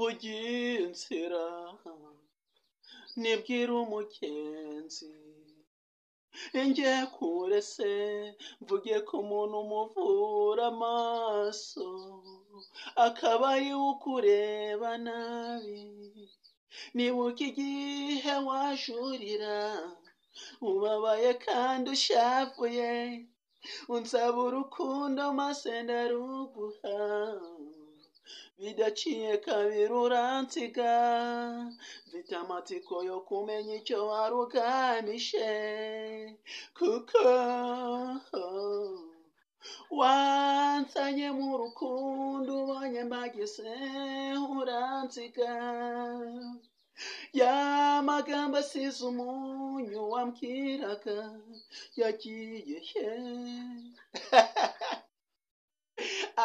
ugiye inzira nibwira umugenzi njye kure se mvuge ko umuntu umuvura amaso akaba ari ukureba nabi nibuka igihe wajurira ubabaye kandi ushavuye unsaba urukundo maze ndaruguha bidaciye kabiri uransiga mfite amatsiko yo kumenya icyo waruganishe kuko wansanye mu rukundo ubonye mbagize uransiga ya magambo asize umunyu wambwiraga yagiye he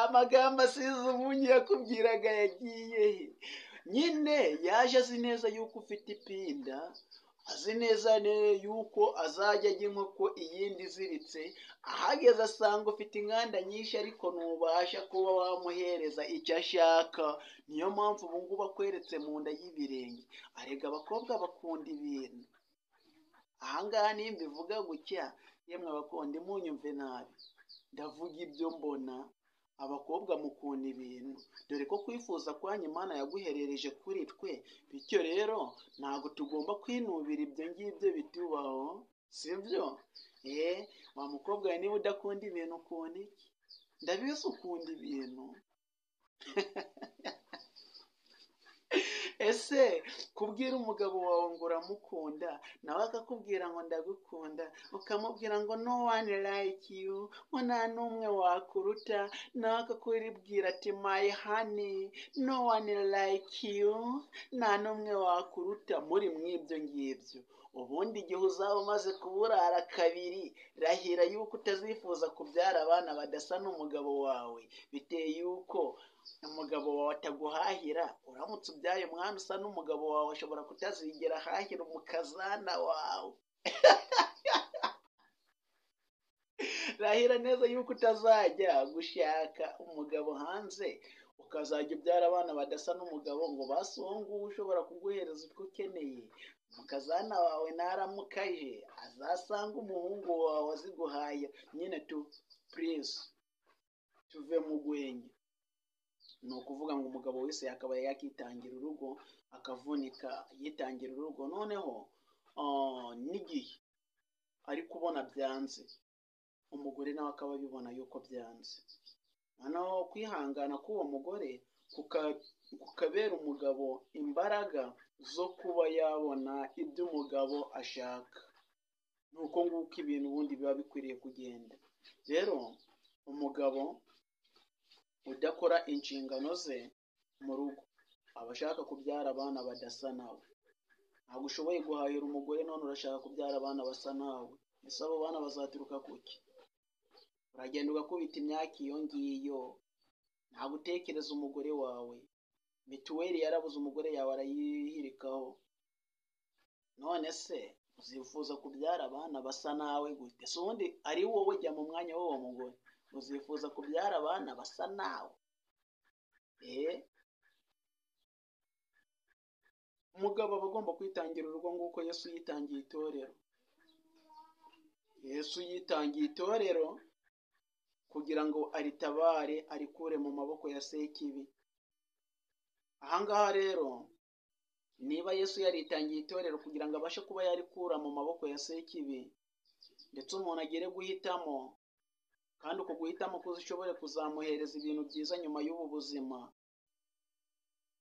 amagambo asize umunyu yakubwiraga yagiye he nyine yaje azi neza yuko ufite ipinda azi neza yuko azajya ajya inkoko iyindi iziritse ahageze asanga ufite inkanda nyinshi ariko ntubasha kuba wamuhereza icyo ashaka niyo mpamvu ubu ngubu akweretse mu nda y'ibirenge arega abakobwa bakunda ibintu ahangaha nimba ivuga gutya yemwe abakunda imunyumve nabi ndavuga ibyo mbona abakobwa mukunda ibintu dore ko kwifuza kwanyu Imana yaguherereje kuri twe bityo rero ntabwo tugomba kwinubira ibyo ngibyo bitubaho sibyo wa mukobwa we niba udakunda ibintu ukunda iki ndabizi ukunda ibintu ese kubwira umugabo wawe ngo uramukunda nawe akakubwira ngo ndagukunda ukamubwira ngo no one like you ngo nta n'umwe wakuruta nawe akakuribwira ati my honey no one like you nta n'umwe wakuruta muri mw'ibyo ngibyo ubundi igihe uzaba umaze kuburara kabiri rahira yuko utazifuza kubyara abana badasa n'umugabo wawe biteye yuko umugabo wawe ataguhahira uramutse ubyaye umwana usa n'umugabo wawe ashobora kutazigera ahahira umukazana wawe rahira neza yuko utazajya gushaka umugabo hanze ukazajya ubyara abana badasa n'umugabo ngo basonge ushobora kuguhereza utwo ukeneye umukazana wawe naramukaje azasanga umuhungu wawe aziguhaye nyine please tuve mu gwenge ni ukuvuga ngo umugabo wese yakabaye yakitangira urugo akavunika yitangira urugo noneho n'igihe ari kubona byanze umugore nawe akaba abibona yuko byanze noneho kwihangana k'uwo mugore kukabera umugabo imbaraga zo kuba yabona ibyo umugabo ashaka ni uko nguko ibintu ubundi biba bikwiriye kugenda rero umugabo udakora inshingano ze mu rugo aba ashaka kubyara abana badasa nawe ntabwo ushoboye guhahira umugore none urashaka kubyara abana basa nawe ese abo bana bazaturuka kuki uragenda ugakubita imyaka iyo ngiyo ntabwo utekereza umugore wawe mituweli yarabuze umugore yawe arayihirikaho none se uzifuza kubyara abana basa nawe gute se ubundi ari wowe jya mu mwanya w'uwo mugore uzifuza kubyara abana basa nawe umugabo aba agomba kwitangira urugo nguko Yesu yitangiye itorero Yesu yitangiye itorero kugira ngo aritabare arikure mu maboko ya sekibi ahangaha rero niba Yesu yaritangiye itorero kugira ngo abashe kuba yarikura mu maboko ya sekibi ndetse umuntu agere guhitamo kandi uko guhitamo kuzishobore kuzamuhereza ibintu byiza nyuma y'ubu buzima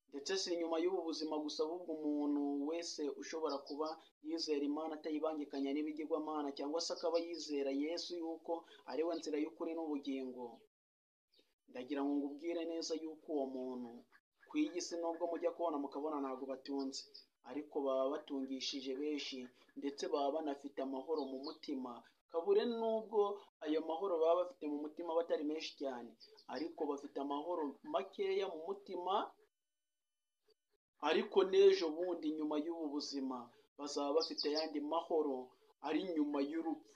ndetse si nyuma y'ubu buzima gusa ahubwo umuntu wese ushobora kuba yizera Imana atayibangikanya n'ibigirwamana cyangwa se akaba yizera Yesu yuko ari we nzira y'ukuri n'ubugingo ndagira ngo ngubwire neza yuko uwo muntu ku isi nubwo mujya kubona mukabona ntabwo batunze ariko baba batungishije benshi ndetse baba banafite amahoro mu mutima kabure nubwo ayo mahoro baba bafite mu mutima batari menshi cyane ariko bafite amahoro makeya mu mutima ariko n'ejo bundi nyuma y'ubu buzima bazaba bafite ayandi mahoro ari nyuma y'urupfu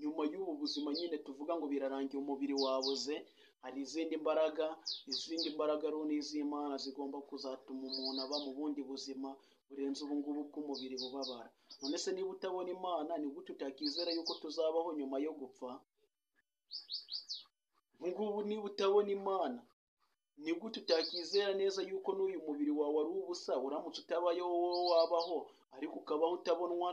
nyuma y'ubu buzima nyine tuvuga ngo birarangiye umubiri wabuze hari izindi mbaraga rero n'iz'Imana zigomba kuzatuma umuntu aba mu bundi buzima burenze ubu ngubu bw'umubiri bubabara. None se niba utabona Imana, ni gute utakizera yuko tuzabaho nyuma yo gupfa? Ubu ngubu niba utabona Imana, ni gute utakizera neza yuko n'uyu mubiri wawe ari ubusa uramutse utabayeho wowe wabaho, ariko ukabaho utabonwa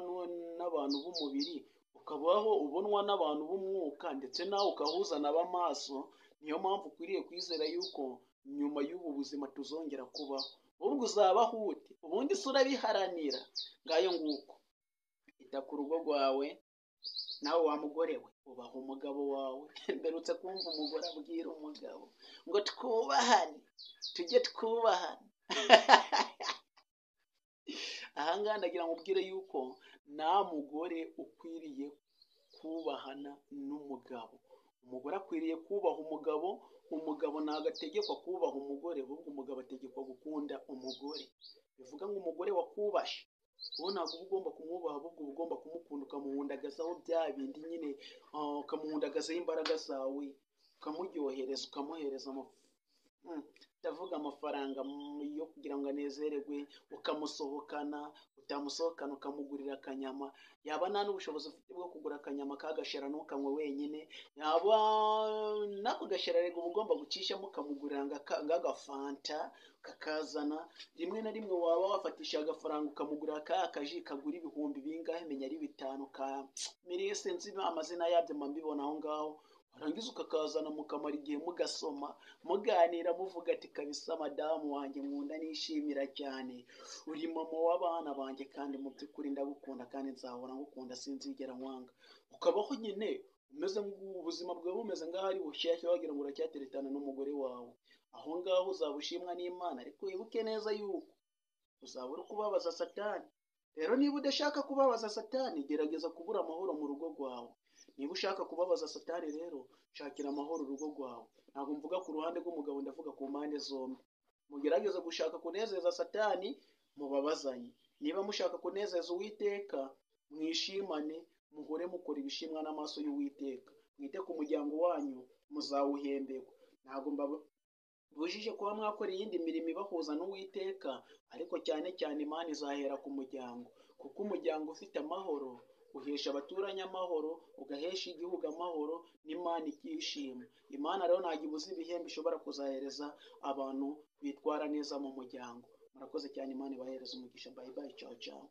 n'abantu b'umubiri, ukabaho ubonwa n'abantu b'umwuka, ndetse nawe ukahuzana ab'amaso. Niyo mpamvu ukwiriye kwizera yuko nyuma y'ubu buzima tuzongera kubaho. Ubwo uzabaho ute? Ubundi se urabiharanira? Ngayo nguko, ita ku rugo rwawe. Nawe wa mugore we, ubaha umugabo wawe. Mberutse kumva umugore abwira umugabo ngo twubahane, tujye twubahana. Ahangaha ndagira ngo ubwire yuko nta mugore ukwiriye kubahana n'umugabo. Umugore akwiriye kubaha umugabo, umugabo ntabwo ategekwa kubaha umugore, ahubwo umugabo ategekwa gukunda umugore. Bivuga ngo umugore wakubashe, wowe ntabwo uba ugomba kumwubaha, ahubwo uba ugomba kumukunda, ukamuhundagazaho bya bindi nyine, ukamuhundagazaho imbaraga zawe, ukamuryohereza, ukamuhereza ndavuga amafaranga yo kugira ngo anezererwe, ukamusohokana, utamusohokana ukamugurira akanyama. Yaba nta n'ubushobozi ufite bwo kugura akanyama kagashera ntukanywe wenyine, yaba nako gashera rego uba ugomba gucishamo ukamugurira ng'agafanta kakazana. Rimwe na rimwe waba wafatisha agafaranga ukamugurira akaji kagura ibihumbi bingahe, menya ari 5 ka mirise, nzi amazina yabyo mbibona aho ngaho. Warangiza ukakazana mukamara igihe mugasoma, muganira, muvuga ati kabisa madamu wanjye nkunda nishimira cyane, uri mama w'abana banjye, kandi mu by'ukuri ndagukunda kandi nzahora ngukunda sinzigera nkwanga. Ukabaho nyine umeze ubuzima bwawe bumeze ngaho ari bushyashya, wagira ngo uracyateretana n'umugore wawe. Aho ngaho uzaba ushimwa n'Imana, ariko wibuke neza yuko uzaba uri kubabaza Satani. Rero niba udashaka kubabaza Satani, gerageza kubura amahoro mu rugo rwawe. Niba ushaka kubabaza Satani rero, shakira amahoro urugo rwawe. Ntabwo mvuga ku ruhande rw'umugabo, ndavuga ku mpande zombi. Mugerageze gushaka kunezeza Satani, mubabazanye. Niba mushaka kunezeza Uwiteka, mwishimane, muhore mukora ibishimwa n'amaso y'Uwiteka. Mwite ku muryango wanyu, muzawuhemberwa. Ntabwo mbabujije kuba mwakora iyindi mirimo ibahuza n'Uwiteka, ariko cyane cyane Imana izahera ku muryango, kuko umuryango ufite amahoro uhesha abaturanyi amahoro, ugahesha igihugu amahoro, n'Imana ikishima. Imana rero ntabwo ibuze ibihembo ishobora kuzahereza abantu bitwara neza mu muryango. Murakoze cyane, Imana ibahereza umugisha. Bye bye, ciao ciao.